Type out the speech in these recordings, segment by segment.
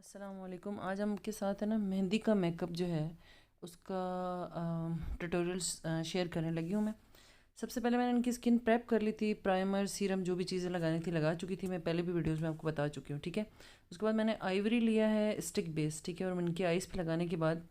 अस्सलाम वालेकुम। आज हम के साथ है ना मेहंदी का मेकअप जो है उसका ट्यूटोरियल शेयर करने लगी हूँ मैं। सबसे पहले मैंने इनकी स्किन प्रेप कर ली थी, प्राइमर सीरम जो भी चीज़ें लगानी थी लगा चुकी थी, मैं पहले भी वीडियोस में आपको बता चुकी हूँ। ठीक है, उसके बाद मैंने आइवरी लिया है स्टिक बेस। ठीक है, और मैं इनकी आइस पे लगाने के बाद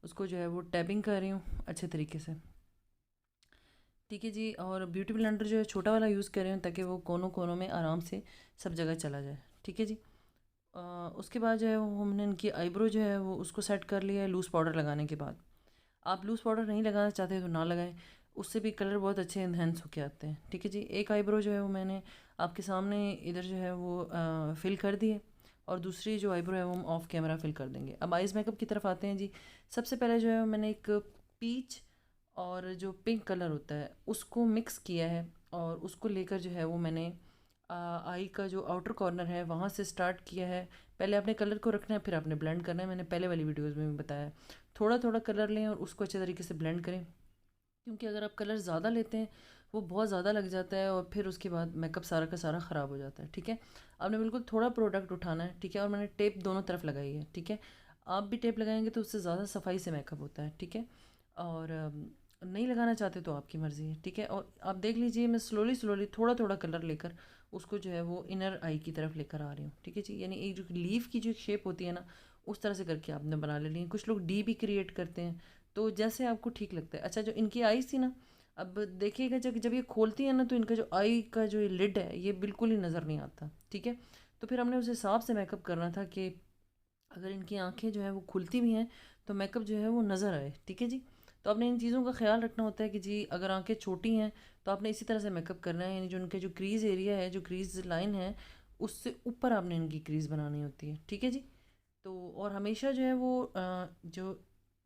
उसको जो है वो टैपिंग कर रही हूँ अच्छे तरीके से। ठीक है जी, और ब्यूटी ब्लेंडर जो है छोटा वाला यूज़ कर रही हूँ ताकि वो कोनों कोनों में आराम से सब जगह चला जाए। ठीक है जी। अ, उसके बाद जो है वो हमने इनकी आईब्रो जो है वो उसको सेट कर लिया है लूज़ पाउडर लगाने के बाद। आप लूज़ पाउडर नहीं लगाना चाहते तो ना लगाएं, उससे भी कलर बहुत अच्छे इन्हेंस होके आते हैं। ठीक है जी, एक आईब्रो जो है वो मैंने आपके सामने इधर जो है वो फिल कर दी है, और दूसरी जो आईब्रो है वो हम ऑफ कैमरा फिल कर देंगे। अब आइज़ मेकअप की तरफ आते हैं जी। सबसे पहले जो है मैंने एक पीच और जो पिंक कलर होता है उसको मिक्स किया है, और उसको लेकर जो है वो मैंने आई का जो आउटर कॉर्नर है वहाँ से स्टार्ट किया है। पहले आपने कलर को रखना है, फिर आपने ब्लेंड करना है, मैंने पहले वाली वीडियोस में भी बताया है। थोड़ा थोड़ा कलर लें और उसको अच्छे तरीके से ब्लेंड करें, क्योंकि अगर आप कलर ज़्यादा लेते हैं वो बहुत ज़्यादा लग जाता है और फिर उसके बाद मेकअप सारा का सारा ख़राब हो जाता है। ठीक है, आपने बिल्कुल थोड़ा प्रोडक्ट उठाना है। ठीक है, और मैंने टेप दोनों तरफ लगाई है। ठीक है, आप भी टेप लगाएंगे तो उससे ज़्यादा सफाई से मेकअप होता है। ठीक है, और नहीं लगाना चाहते तो आपकी मर्ज़ी है। ठीक है, और आप देख लीजिए मैं स्लोली स्लोली थोड़ा थोड़ा कलर लेकर उसको जो है वो इनर आई की तरफ लेकर आ रही हूँ। ठीक है जी, यानी एक जो लीफ की जो शेप होती है ना, उस तरह से करके आपने बना लेनी है। कुछ लोग डी भी क्रिएट करते हैं, तो जैसे आपको ठीक लगता है। अच्छा, जो इनकी आईज थी ना, अब देखिएगा जब जब ये खोलती है ना तो इनका जो आई का जो लिड है ये बिल्कुल ही नज़र नहीं आता। ठीक है, तो फिर हमने उस हिसाब से मेकअप करना था कि अगर इनकी आंखें जो है वो खुलती भी हैं तो मेकअप जो है वो नज़र आए। ठीक है जी, तो आपने इन चीज़ों का ख्याल रखना होता है कि जी अगर आंखें छोटी हैं तो आपने इसी तरह से मेकअप करना है, यानी जो उनके जो क्रीज़ एरिया है, जो क्रीज़ लाइन है, उससे ऊपर आपने इनकी क्रीज़ बनानी होती है। ठीक है जी, तो और हमेशा जो है वो जो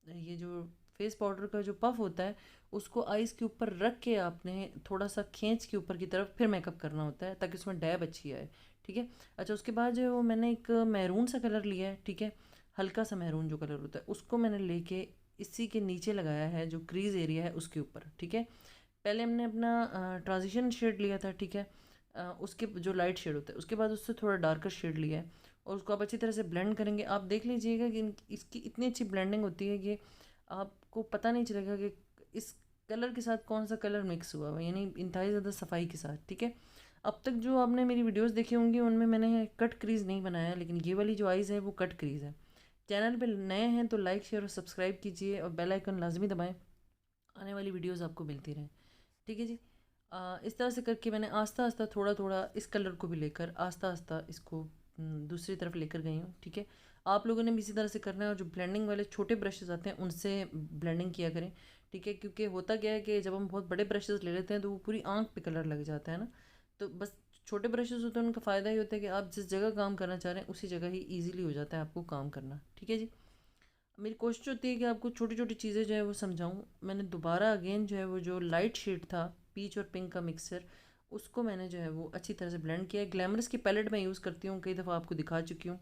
ये जो फेस पाउडर का जो पफ होता है उसको आइज़ के ऊपर रख के आपने थोड़ा सा खींच के ऊपर की तरफ फिर मेकअप करना होता है ताकि उसमें डैब अच्छी आए। ठीक है, अच्छा उसके बाद जो है वो मैंने एक मैरून सा कलर लिया है। ठीक है, हल्का सा मैरून जो कलर होता है उसको मैंने लेके इसी के नीचे लगाया है जो क्रीज एरिया है उसके ऊपर। ठीक है, पहले हमने अपना ट्रांजिशन शेड लिया था। ठीक है, उसके जो लाइट शेड होता है उसके बाद उससे थोड़ा डार्कर शेड लिया है, और उसको आप अच्छी तरह से ब्लेंड करेंगे। आप देख लीजिएगा कि इसकी इतनी अच्छी ब्लेंडिंग होती है कि आपको पता नहीं चलेगा कि इस कलर के साथ कौन सा कलर मिक्स हुआ हुआ है, यानी इंतहाई ज़्यादा सफाई के साथ। ठीक है, अब तक जो आपने मेरी वीडियोस देखी होंगी उनमें मैंने कट क्रीज़ नहीं बनाया है, लेकिन ये वाली जो आइज़ है वो कट क्रीज़ है। चैनल पे नए हैं तो लाइक शेयर और सब्सक्राइब कीजिए और बेल आइकन लाजमी दबाएं, आने वाली वीडियोस आपको मिलती रहें। ठीक है जी, इस तरह से करके मैंने आस्ता आस्ता थोड़ा थोड़ा इस कलर को भी लेकर आस्ता आस्ता इसको दूसरी तरफ लेकर गई हूँ। ठीक है, आप लोगों ने भी इसी तरह से करना है, और जो ब्लेंडिंग वाले छोटे ब्रशेज़ आते हैं उनसे ब्लेंडिंग किया करें। ठीक है, क्योंकि होता क्या है कि जब हम बहुत बड़े ब्रशेज़ ले लेते हैं तो वो पूरी आँख पे कलर लग जाता है ना, तो बस छोटे ब्रशेज़ होते हैं उनका फ़ायदा ही होता है कि आप जिस जगह काम करना चाह रहे हैं उसी जगह ही ईजिली हो जाता है आपको काम करना। ठीक है जी, मेरी कोशिश होती है कि आपको छोटी छोटी चीज़ें जो है वो समझाऊँ। मैंने दोबारा अगेन जो है वो जो लाइट शेड था पीच और पिंक का मिक्सचर, उसको मैंने जो है वो अच्छी तरह से ब्लेंड किया है। ग्लैमरस की पैलेट मैं यूज़ करती हूँ, कई दफ़ा आपको दिखा चुकी हूँ।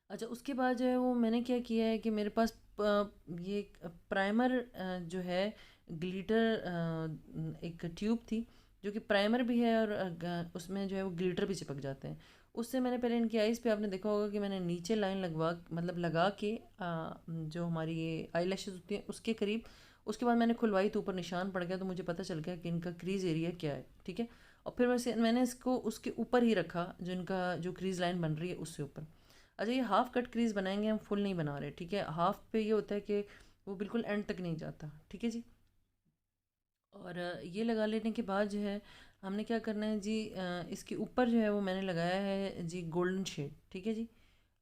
अच्छा, उसके बाद जो है वो मैंने क्या किया है कि मेरे पास ये प्राइमर जो है ग्लिटर एक ट्यूब थी जो कि प्राइमर भी है, और उसमें जो है वो ग्लिटर भी चिपक जाते हैं। उससे मैंने पहले इनकी आइज़ पे आपने देखा होगा कि मैंने नीचे लाइन लगवा मतलब लगा के जो हमारी ये आई लैशेज़ होती हैं उसके करीब, उसके बाद मैंने खुलवाई तो ऊपर निशान पड़ गया, तो मुझे पता चल गया कि इनका क्रीज़ एरिया क्या है। ठीक है, और फिर मैंने इसको उसके ऊपर ही रखा जो इनका जो क्रीज़ लाइन बन रही है उससे ऊपर। अच्छा, ये हाफ़ कट क्रीज़ बनाएंगे हम, फुल नहीं बना रहे। ठीक है, हाफ़ पे ये होता है कि वो बिल्कुल एंड तक नहीं जाता। ठीक है जी, और ये लगा लेने के बाद जो है हमने क्या करना है जी, इसके ऊपर जो है वो मैंने लगाया है जी गोल्डन शेड। ठीक है जी,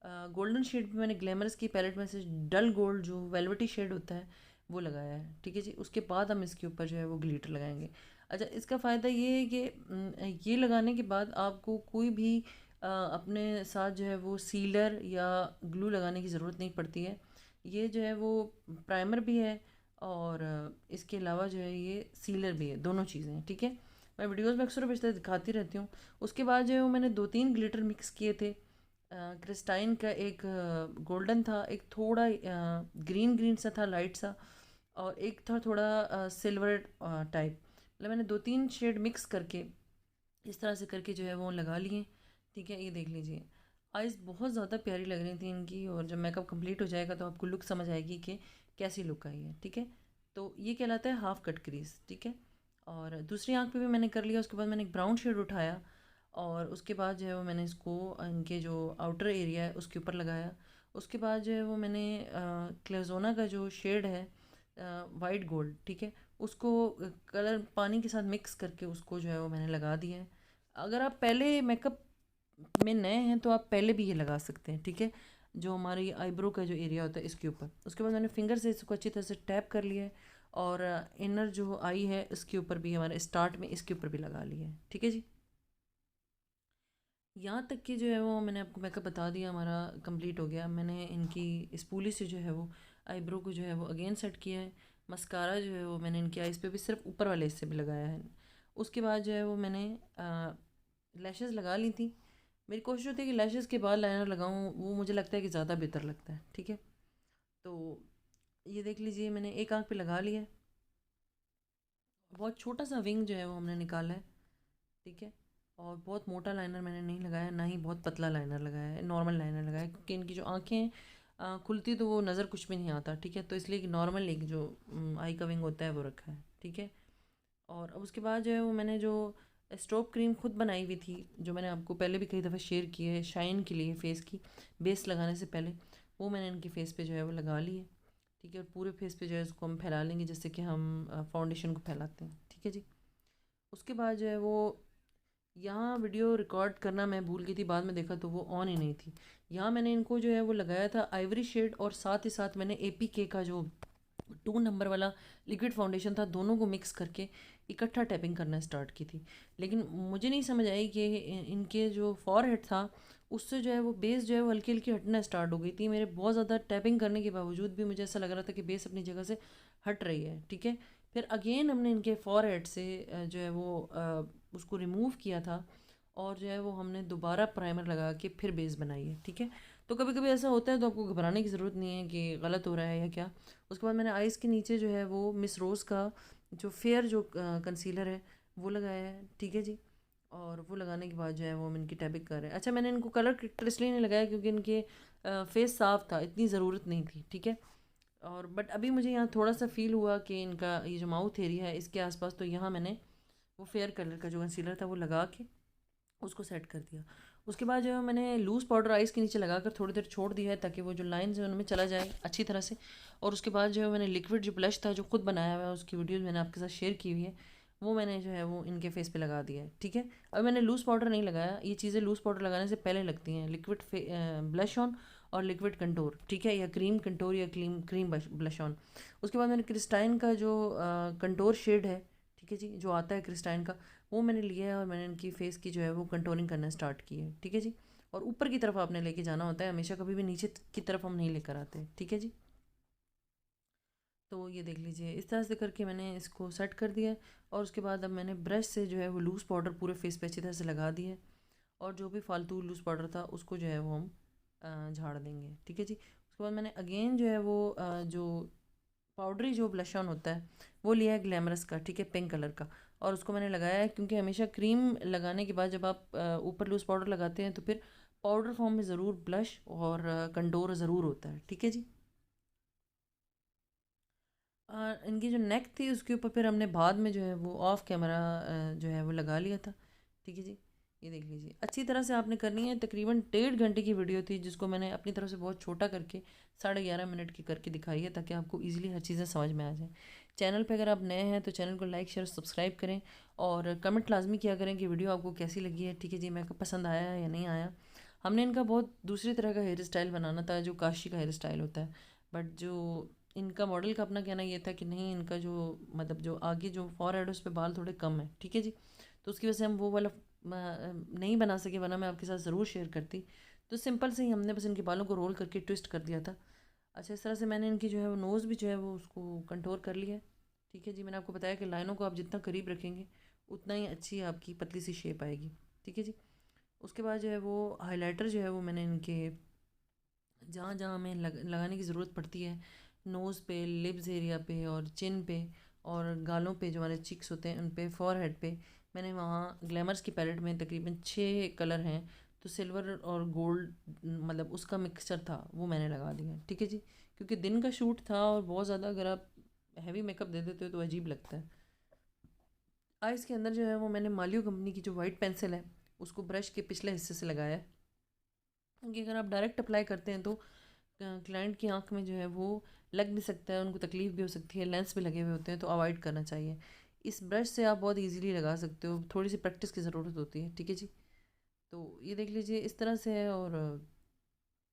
गोल्डन शेड पे मैंने ग्लैमरस की पैलेट में से डल गोल्ड जो वेलवेटी शेड होता है वो लगाया है। ठीक है जी, उसके बाद हम इसके ऊपर जो है वो ग्लिटर लगाएंगे। अच्छा, इसका फ़ायदा ये है कि ये लगाने के बाद आपको कोई भी अपने साथ जो है वो सीलर या ग्लू लगाने की ज़रूरत नहीं पड़ती है। ये जो है वो प्राइमर भी है, और इसके अलावा जो है ये सीलर भी है, दोनों चीज़ें हैं। ठीक है, मैं वीडियोस में अक्सर बेशतर दिखाती रहती हूँ। उसके बाद जो है वो मैंने दो तीन ग्लिटर मिक्स किए थे। क्रिस्टाइन का एक गोल्डन था, एक थोड़ा ग्रीन ग्रीन सा था लाइट सा, और एक था थोड़ा सिल्वर टाइप। मतलब मैंने दो तीन शेड मिक्स करके इस तरह से करके जो है वो लगा लिए। ठीक है, ये देख लीजिए। आइज़ बहुत ज़्यादा प्यारी लग रही थी इनकी, और जब मेकअप कंप्लीट हो जाएगा तो आपको लुक समझ आएगी कि कैसी लुक आई है, ठीक है। तो ये कहलाता है हाफ कट क्रीज, ठीक है। और दूसरी आँख पे भी मैंने कर लिया। उसके बाद मैंने एक ब्राउन शेड उठाया और उसके बाद जो है वो मैंने इसको इनके जो आउटर एरिया है उसके ऊपर लगाया। उसके बाद जो है वो मैंने क्लेज़ोना का जो शेड है वाइट गोल्ड, ठीक है, उसको कलर पानी के साथ मिक्स करके उसको जो है वो मैंने लगा दिया है। अगर आप पहले मेकअप में नए हैं तो आप पहले भी ये लगा सकते हैं, ठीक है, जो हमारी आईब्रो का जो एरिया होता है इसके ऊपर। उसके बाद मैंने फिंगर से इसको अच्छी तरह से टैप कर लिया है, और इनर जो आई है इसके ऊपर भी, हमारे स्टार्ट में इसके ऊपर भी लगा लिया है, ठीक है जी। यहाँ तक कि जो है वो मैंने आपको मेकअप बता दिया, हमारा कंप्लीट हो गया। मैंने इनकी स्पूली से जो है वो आईब्रो को जो है वो अगेन सेट किया है। मस्कारा जो है वो मैंने इनकी आइज़ पे भी सिर्फ ऊपर वाले हिस्से भी लगाया है। उसके बाद जो है वो मैंने लैशेज़ लगा ली थी। मेरी कोशिश होती है कि लैशेज़ के बाद लाइनर लगाऊं, वो मुझे लगता है कि ज़्यादा बेहतर लगता है, ठीक है। तो ये देख लीजिए मैंने एक आँख पे लगा लिया है। बहुत छोटा सा विंग जो है वो हमने निकाला है, ठीक है। और बहुत मोटा लाइनर मैंने नहीं लगाया, ना ही बहुत पतला लाइनर लगाया है, नॉर्मल लाइनर लगाया है, क्योंकि इनकी जो आँखें खुलती तो वो नज़र कुछ भी नहीं आता, ठीक है। तो इसलिए कि नॉर्मल एक जो आई का विंग होता है वो रखा है, ठीक है। और अब उसके बाद जो है वो मैंने जो स्ट्रोब क्रीम खुद बनाई हुई थी, जो मैंने आपको पहले भी कई दफ़ा शेयर की है शाइन के लिए फेस की, बेस लगाने से पहले, वो मैंने इनके फेस पे जो है वो लगा ली है, ठीक है। और पूरे फेस पे जो है उसको हम फैला लेंगे जैसे कि हम फाउंडेशन को फैलाते हैं, ठीक है जी। उसके बाद जो है वो, यहाँ वीडियो रिकॉर्ड करना मैं भूल गई थी, बाद में देखा तो वो ऑन ही नहीं थी। यहाँ मैंने इनको जो है वो लगाया था आइवरी शेड, और साथ ही साथ मैंने APK का जो 2 नंबर वाला लिक्विड फाउंडेशन था, दोनों को मिक्स करके इकट्ठा टैपिंग करना स्टार्ट की थी। लेकिन मुझे नहीं समझ आई कि इनके जो फॉरहेड था उससे जो है वो बेस जो है वो हल्की हल्की हटना स्टार्ट हो गई थी। मेरे बहुत ज़्यादा टैपिंग करने के बावजूद भी मुझे ऐसा लग रहा था कि बेस अपनी जगह से हट रही है, ठीक है। फिर अगेन हमने इनके फॉरहेड से जो है वो उसको रिमूव किया था, और जो है वो हमने दोबारा प्राइमर लगा के फिर बेस बनाई है, ठीक है। तो कभी कभी ऐसा होता है तो आपको घबराने की ज़रूरत नहीं है कि गलत हो रहा है या क्या। उसके बाद मैंने आइज़ के नीचे जो है वो मिस रोज़ का जो फेयर जो कंसीलर है वो लगाया है, ठीक है जी। और वो लगाने के बाद जो है वो हम इनकी टैपिंग कर रहे हैं। अच्छा, मैंने इनको कलर करेक्टर इसलिए नहीं लगाया क्योंकि इनके फेस साफ था, इतनी ज़रूरत नहीं थी, ठीक है। और बट अभी मुझे यहाँ थोड़ा सा फील हुआ कि इनका ये जो माउथ एरिया है इसके आसपास, तो यहाँ मैंने वो फेयर कलर का जो कंसीलर था वो लगा के उसको सेट कर दिया। उसके बाद जो है मैंने लूज़ पाउडर आइज़ के नीचे लगाकर थोड़ी देर छोड़ दिया है ताकि वो जो लाइंस है उनमें चला जाए अच्छी तरह से। और उसके बाद जो है मैंने लिक्विड जो ब्लश था जो खुद बनाया हुआ है, उसकी वीडियोज़ मैंने आपके साथ शेयर की हुई है, वो मैंने जो है वो इनके फेस पे लगा दिया है, ठीक है। अब मैंने लूज़ पाउडर नहीं लगाया, ये चीज़ें लूज़ पाउडर लगाने से पहले लगती हैं। लिक्विड ब्लश ऑन और लिक्विड कंटोर, ठीक है, या क्रीम कंटोर या क्रीम क्रीम ब्लश ऑन। उसके बाद मैंने क्रिस्टाइन का जो कंटोर शेड है, ठीक है जी, जो आता है क्रिस्टाइन का, वो मैंने लिया है और मैंने इनकी फेस की जो है वो कंटोरिंग करना स्टार्ट की है, ठीक है जी। और ऊपर की तरफ आपने लेके जाना होता है हमेशा, कभी भी नीचे की तरफ हम नहीं लेकर आते, ठीक है जी। तो ये देख लीजिए इस तरह से करके मैंने इसको सेट कर दिया है। और उसके बाद अब मैंने ब्रश से जो है वो लूज़ पाउडर पूरे फेस पे अच्छी तरह से लगा दिया है, और जो भी फालतू लूज़ पाउडर था उसको जो है वो हम झाड़ देंगे, ठीक है जी। उसके बाद मैंने अगेन जो है वो जो पाउडरी जो ब्लश ऑन होता है वो लिया है ग्लैमरस का, ठीक है, पिंक कलर का। और उसको मैंने लगाया है क्योंकि हमेशा क्रीम लगाने के बाद जब आप ऊपर लूज़ पाउडर लगाते हैं तो फिर पाउडर फॉर्म में ज़रूर ब्लश और कंटोर ज़रूर होता है, ठीक है जी। इनकी जो नेक थी उसके ऊपर फिर हमने बाद में जो है वो ऑफ कैमरा जो है वो लगा लिया था, ठीक है जी। ये देख लीजिए अच्छी तरह से आपने करनी है। तकरीबन 1.5 घंटे की वीडियो थी जिसको मैंने अपनी तरफ से बहुत छोटा करके 11.5 मिनट की करके दिखाई है ताकि आपको इजीली हर चीज़ें समझ में आ जाए। चैनल पे अगर आप नए हैं तो चैनल को लाइक शेयर सब्सक्राइब करें, और कमेंट लाजमी किया करें कि वीडियो आपको कैसी लगी है, ठीक है जी, मेरे को पसंद आया है या नहीं आया। हमने इनका बहुत दूसरी तरह का हेयर स्टाइल बनाना था जो काशी का हेयर स्टाइल होता है, बट जो इनका मॉडल का अपना कहना ये था कि नहीं, इनका जो मतलब जो आगे जो फॉरहेड है उस पर बाल थोड़े कम है, ठीक है जी। तो उसकी वजह से हम वो वाला नहीं बना सके, वरना मैं आपके साथ ज़रूर शेयर करती। तो सिंपल से ही हमने बस इनके बालों को रोल करके ट्विस्ट कर दिया था। अच्छा, इस तरह से मैंने इनकी जो है वो नोज़ भी जो है वो उसको कंटोर कर लिया है, ठीक है जी। मैंने आपको बताया कि लाइनों को आप जितना करीब रखेंगे उतना ही अच्छी आपकी पतली सी शेप आएगी, ठीक है जी। उसके बाद जो है वो हाइलाइटर जो है वो मैंने इनके जहाँ जहाँ हमें लगाने की ज़रूरत पड़ती है, नोज़ पे, लिप्स एरिया पे और चिन पे और गालों पे, जो हमारे चिक्स होते हैं उन पे, फॉरहेड पे, मैंने वहाँ ग्लैमर्स की पैलेट में तकरीबन 6 कलर हैं तो सिल्वर और गोल्ड मतलब उसका मिक्सचर था वो मैंने लगा दिया, ठीक है जी। क्योंकि दिन का शूट था और बहुत ज़्यादा अगर आप हैवी मेकअप दे देते हो तो अजीब लगता है। आइज़ के अंदर जो है वो मैंने मालियो कंपनी की जो वाइट पेंसिल है उसको ब्रश के पिछले हिस्से से लगाया है, क्योंकि अगर आप डायरेक्ट अप्लाई करते हैं तो क्लाइंट की आंख में जो है वो लग भी सकता है, उनको तकलीफ भी हो सकती है, लेंस भी लगे हुए होते हैं, तो अवॉइड करना चाहिए। इस ब्रश से आप बहुत इजीली लगा सकते हो, थोड़ी सी प्रैक्टिस की ज़रूरत होती है, ठीक है जी। तो ये देख लीजिए इस तरह से है, और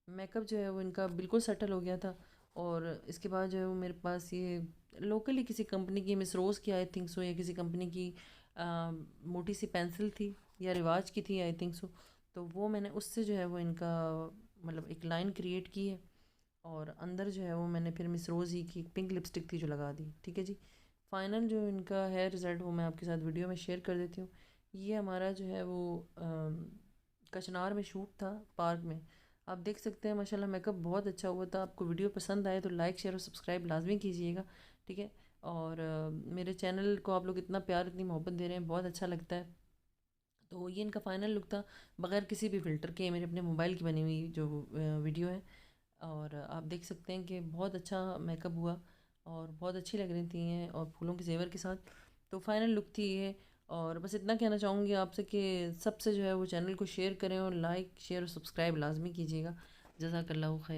मेकअप जो है वो इनका बिल्कुल सेटल हो गया था। और इसके बाद जो है वो मेरे पास ये लोकली किसी कंपनी की, मिस रोज़ की आई थिंक सो, या किसी कंपनी की मोटी सी पेंसिल थी या रिवाज की थी आई थिंक सो। तो वो मैंने उससे जो है वो इनका मतलब एक लाइन क्रिएट की है, और अंदर जो है वो मैंने फिर मिस रोज़ ही की पिंक लिपस्टिक थी जो लगा दी, ठीक है जी। फाइनल जो इनका है रिज़ल्ट वो मैं आपके साथ वीडियो में शेयर कर देती हूँ। ये हमारा जो है वो कचनार में शूट था पार्क में। आप देख सकते हैं माशाल्लाह मेकअप बहुत अच्छा हुआ था। आपको वीडियो पसंद आए तो लाइक शेयर और सब्सक्राइब लाजमी कीजिएगा, ठीक है। और मेरे चैनल को आप लोग इतना प्यार इतनी मोहब्बत दे रहे हैं, बहुत अच्छा लगता है। तो ये इनका फाइनल लुक था, बगैर किसी भी फ़िल्टर के, मेरे अपने मोबाइल की बनी हुई जो वीडियो है। और आप देख सकते हैं कि बहुत अच्छा मेकअप हुआ और बहुत अच्छी लग रही थी हैं, और फूलों के जेवर के साथ। तो फाइनल लुक थी ये। और बस इतना कहना चाहूँगी आपसे कि सबसे जो है वो चैनल को शेयर करें, और लाइक शेयर और सब्सक्राइब लाजमी कीजिएगा। जज़ाकल्लाहु खैर।